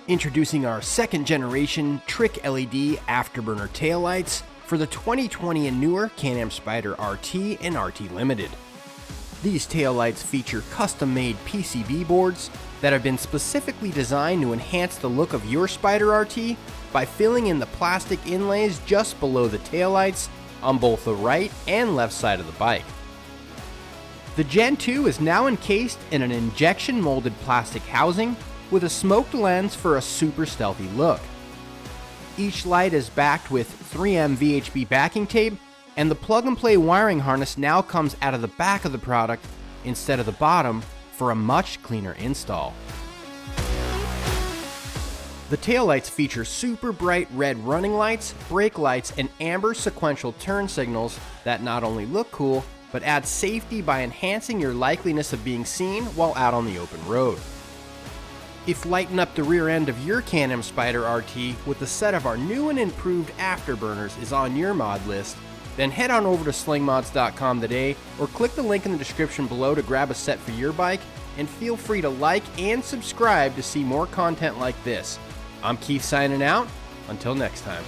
Introducing our second generation TricLED Afterburner taillights for the 2020 and newer Can-Am Spyder RT and RT Limited. These taillights feature custom-made PCB boards that have been specifically designed to enhance the look of your Spyder RT by filling in the plastic inlays just below the taillights on both the right and left side of the bike. The Gen 2 is now encased in an injection molded plastic housing with a smoked lens for a super stealthy look. Each light is backed with 3M VHB backing tape, and the plug-and-play wiring harness now comes out of the back of the product instead of the bottom for a much cleaner install. The taillights feature super bright red running lights, brake lights, and amber sequential turn signals that not only look cool, but add safety by enhancing your likeliness of being seen while out on the open road. If lighting up the rear end of your Can-Am Spyder RT with a set of our new and improved Afterburners is on your mod list, then head on over to slingmods.com today or click the link in the description below to grab a set for your bike, and feel free to like and subscribe to see more content like this. I'm Keith signing out. Until next time.